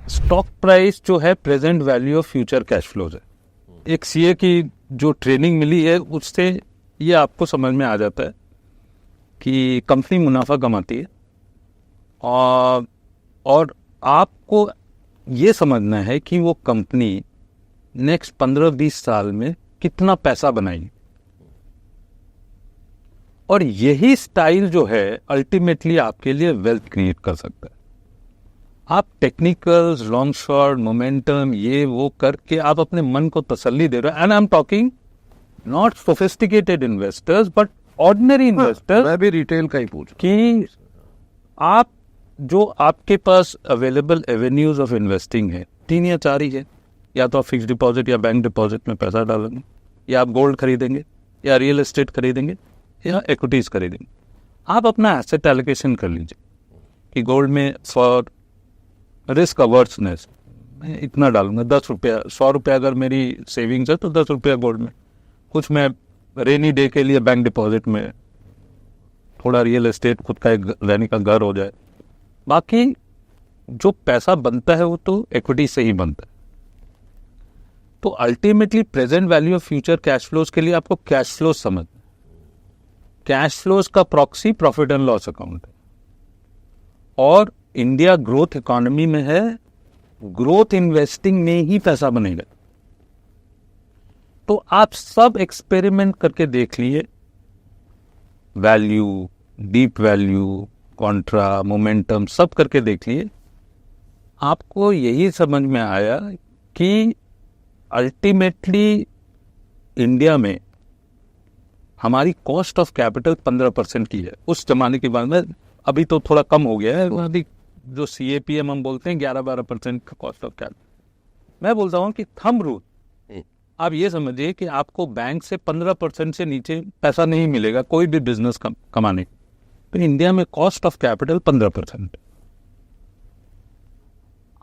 Stock price जो है present value of future cash flows है। एक सीए की जो ट्रेनिंग मिली है उससे ये आपको समझ में आ जाता है कि कंपनी मुनाफा कमाती है और आपको ये समझना है कि वो कंपनी नेक्स्ट 15-20 साल में कितना पैसा बनाएगी। और यही स्टाइल जो है अल्टीमेटली आपके लिए वेल्थ क्रिएट कर सकता है। आप टेक्निकल्स, लॉन्ग शॉर्ट, मोमेंटम, ये वो करके आप अपने मन को तसल्ली दे रहे हो। And I am talking not sophisticated investors but ordinary investors. मैं भी रिटेल का ही पूछ कि आप जो आपके पास अवेलेबल एवेन्यूज ऑफ इन्वेस्टिंग है 3 या 4 ही है। या तो आप फिक्स डिपॉजिट या बैंक डिपॉजिट में पैसा डालेंगे, या आप गोल्ड खरीदेंगे, या रियल एस्टेट खरीदेंगे, या इक्विटीज खरीदेंगे। आप अपना एसेट एलोकेशन कर लीजिए कि गोल्ड में फॉर रिस्क अवर्सनेस मैं इतना डालूंगा, 10 रुपया, 100 रुपया अगर मेरी सेविंग्स है तो 10 रुपया गोल्ड में, कुछ मैं रेनी डे के लिए बैंक डिपॉजिट में, थोड़ा रियल एस्टेट, खुद का एक रहने का घर हो जाए। बाकी जो पैसा बनता है वो तो इक्विटी से ही बनता है। तो ultimately present value of future cash flows के लिए आपको कैश फ्लोज समझ, कैश फ्लोज का proxy profit and loss account है। और इंडिया ग्रोथ इकोनॉमी में है, ग्रोथ इन्वेस्टिंग में ही पैसा बनेगा। तो आप सब एक्सपेरिमेंट करके देख लिए, value, deep value, Contra, momentum, सब करके देख लिए। आपको यही समझ में आया कि अल्टीमेटली इंडिया में हमारी कॉस्ट ऑफ कैपिटल 15% की है। उस जमाने के बाद में अभी तो थोड़ा कम हो गया है, अभी जो CAPM हम बोलते हैं 11-12% का कॉस्ट ऑफ कैपिटल। मैं बोलता हूँ कि थंब रूल, आप ये समझिए कि आपको बैंक से 15% से नीचे पैसा नहीं मिलेगा कोई भी बिजनेस कमाने। तो इंडिया में कॉस्ट ऑफ कैपिटल 15%।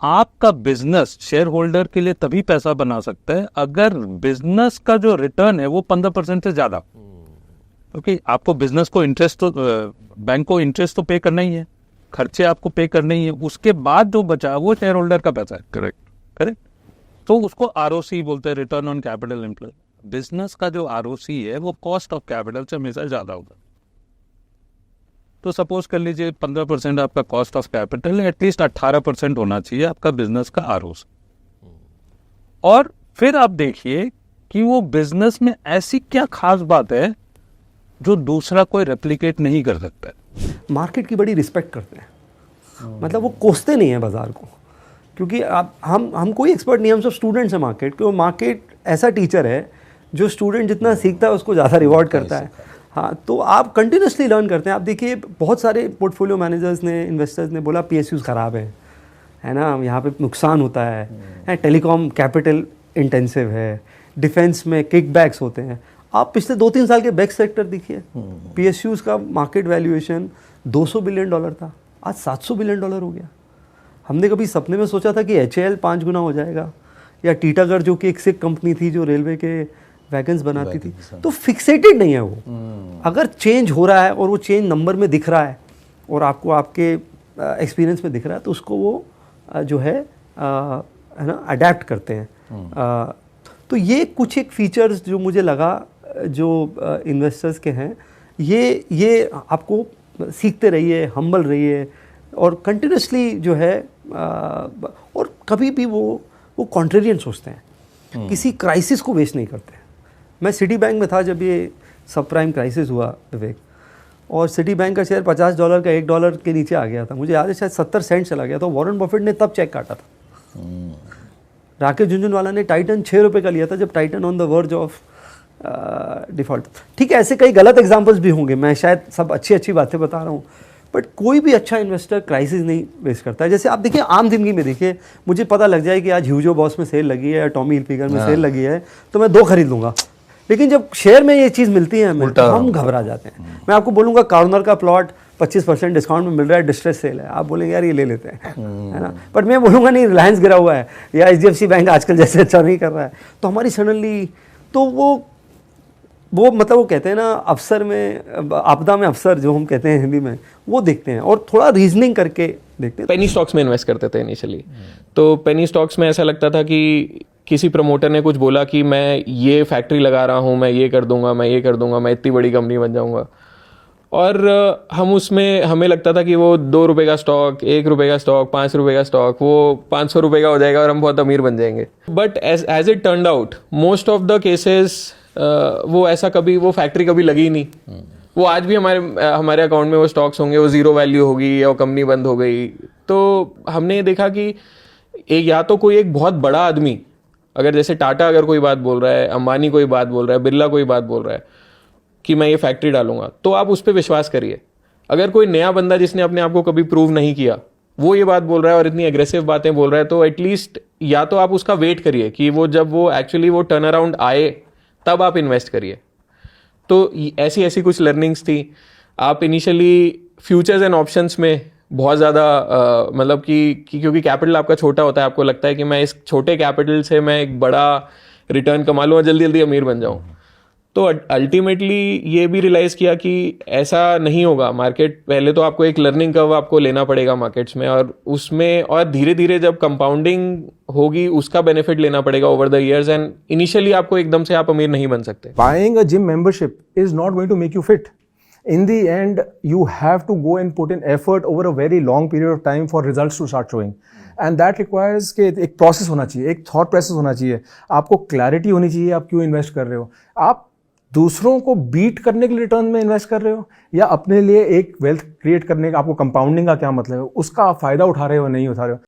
आपका बिजनेस शेयर होल्डर के लिए तभी पैसा बना सकता है अगर बिजनेस का जो रिटर्न है वो 15% से ज्यादा। क्योंकि आपको बिजनेस को इंटरेस्ट तो, बैंक को इंटरेस्ट तो पे करना ही है, खर्चे आपको पे करने ही है, उसके बाद जो बचा वो शेयर होल्डर का पैसा है। करेक्ट। तो उसको ROC बोलते हैं, return on capital employed. Business का जो ROC है वो कॉस्ट ऑफ कैपिटल से हमेशा ज्यादा होगा। तो सपोज कर लीजिए 15% आपका कॉस्ट ऑफ कैपिटल है, एटलीस्ट 18% होना चाहिए आपका बिजनेस का ROC। और फिर आप देखिए कि वो बिजनेस में ऐसी क्या खास बात है जो दूसरा कोई रेप्लिकेट नहीं कर सकता है। मार्केट की बड़ी रिस्पेक्ट करते हैं, मतलब वो कोसते नहीं है बाजार को, क्योंकि हम कोई एक्सपर्ट नहीं, हम सब स्टूडेंट्स हैं मार्केट के। मार्केट ऐसा टीचर है जो स्टूडेंट जितना सीखता है उसको ज़्यादा रिवॉर्ड करता है। हाँ, तो आप कंटिन्यूसली लर्न करते हैं। आप देखिए बहुत सारे पोर्टफोलियो मैनेजर्स ने, इन्वेस्टर्स ने बोला PSUs ख़राब है ना, यहाँ पे नुकसान होता है, टेलीकॉम कैपिटल इंटेंसिव है, डिफेंस में किकबैक्स होते हैं। आप पिछले 2-3 साल के बैक सेक्टर देखिए, PSUs का मार्केट वैल्यूएशन $200 बिलियन था, आज $700 बिलियन हो गया। हमने कभी सपने में सोचा था कि HAL 5 गुना हो जाएगा, या टीटागढ़ जो कि एक सिख कंपनी थी जो रेलवे के वैगन्स बनाती थी। तो फिक्सेटेड नहीं है वो। अगर चेंज हो रहा है और वो चेंज नंबर में दिख रहा है और आपको आपके एक्सपीरियंस में दिख रहा है, तो उसको वो जो है ना अडेप्ट करते हैं। तो ये कुछ एक फीचर्स जो मुझे लगा जो इन्वेस्टर्स के हैं, ये आपको सीखते रहिए, हम्बल रहिए, और कंटिन्यूसली जो है और कभी भी वो कॉन्ट्रेरियन सोचते हैं, किसी क्राइसिस को वेस्ट नहीं करते। मैं सिटी बैंक में था जब ये सब प्राइम क्राइसिस हुआ विवेक, और सिटी बैंक का शेयर $50 का $1 के नीचे आ गया था। मुझे याद है शायद 70 सेंट चला गया था। वॉरेन बफेट ने तब चेक काटा था। राकेश झुनझुनवाला ने टाइटन $6 का लिया था जब Titan on the verge of default. ठीक है, ऐसे कई गलत एग्जांपल्स भी होंगे, मैं शायद सब अच्छी बातें बता रहा हूँ, बट कोई भी अच्छा इन्वेस्टर क्राइसिस नहीं वेस्ट करता है। जैसे आप देखिए आम जिंदगी में देखिए, मुझे पता लग जाए कि आज ह्यूगो बॉस में सेल लगी है या टॉमी हिलफिगर में सेल लगी है, तो मैं 2 खरीद लूँगा। लेकिन जब शेयर में ये चीज़ मिलती है हमें, तो हम घबरा जाते हैं। मैं आपको बोलूँगा कॉर्नर का प्लॉट 25% डिस्काउंट में मिल रहा है, डिस्ट्रेस सेल है, आप बोलेंगे यार ये ले लेते हैं, है ना। बट मैं बोलूँगा नहीं, रिलायंस गिरा हुआ है या HDFC बैंक आजकल जैसे अच्छा नहीं कर रहा है, तो हमारी सडनली तो वो वो मतलब वो कहते हैं ना अफसर में, आपदा में अफसर जो हम कहते हैं हिंदी में, वो देखते हैं और थोड़ा रीजनिंग करके देखते हैं। पेनी स्टॉक्स में इन्वेस्ट करते थे इनिशियली। तो पेनी स्टॉक्स में ऐसा लगता था कि किसी प्रमोटर ने कुछ बोला कि मैं ये फैक्ट्री लगा रहा हूँ, मैं ये कर दूंगा, मैं ये कर दूंगा, मैं इतनी बड़ी कंपनी बन जाऊंगा। और हम उसमें, हमें लगता था कि वो 2 रुपये का स्टॉक, 1 रुपये का स्टॉक, 5 रुपये का स्टॉक, वो 500 रुपये का हो जाएगा और हम बहुत अमीर बन जाएंगे। But as it turned out, most of the cases वो ऐसा कभी, वो फैक्ट्री कभी लगी ही नहीं। वो आज भी हमारे अकाउंट में वो स्टॉक्स होंगे, वो जीरो वैल्यू होगी या वो कंपनी बंद हो गई। तो हमने देखा कि एक, या तो कोई एक बहुत बड़ा आदमी, अगर जैसे टाटा अगर कोई बात बोल रहा है, अंबानी कोई बात बोल रहा है, बिरला कोई बात बोल रहा है कि मैं ये फैक्ट्री डालूंगा, तो आप उस पर विश्वास करिए। अगर कोई नया बंदा जिसने अपने आप को कभी प्रूव नहीं किया वो ये बात बोल रहा है और इतनी एग्रेसिव बातें बोल रहा है, तो एटलीस्ट या तो आप उसका वेट करिए कि वो जब वो एक्चुअली वो टर्न अराउंड आए तब आप इन्वेस्ट करिए। तो ऐसी ऐसी कुछ लर्निंग्स थी। आप इनिशियली फ्यूचर्स एंड ऑप्शंस में बहुत ज़्यादा मतलब कि क्योंकि कैपिटल आपका छोटा होता है, आपको लगता है कि मैं इस छोटे कैपिटल से मैं एक बड़ा रिटर्न कमा लूँ और जल्दी जल्दी अमीर बन जाऊँ। तो अल्टीमेटली ये भी रियलाइज़ किया कि ऐसा नहीं होगा। मार्केट, पहले तो आपको एक लर्निंग कर्व आपको लेना पड़ेगा मार्केट्स में, और उसमें और धीरे धीरे जब कंपाउंडिंग होगी उसका बेनिफिट लेना पड़ेगा over the years. And initially आपको एकदम से आप अमीर नहीं बन सकते। Buying a gym membership is not going to make you fit. In the end, you have to go and put in effort over a very long period of time for results to start showing. And that requires कि एक process होना चाहिए, एक thought process होना चाहिए, आपको clarity होनी चाहिए आप क्यों invest कर रहे हो। आप दूसरों को बीट करने के लिए रिटर्न में इन्वेस्ट कर रहे हो या अपने लिए एक वेल्थ क्रिएट करने का, आपको कंपाउंडिंग का क्या मतलब है, उसका आप फायदा उठा रहे हो नहीं उठा रहे हो।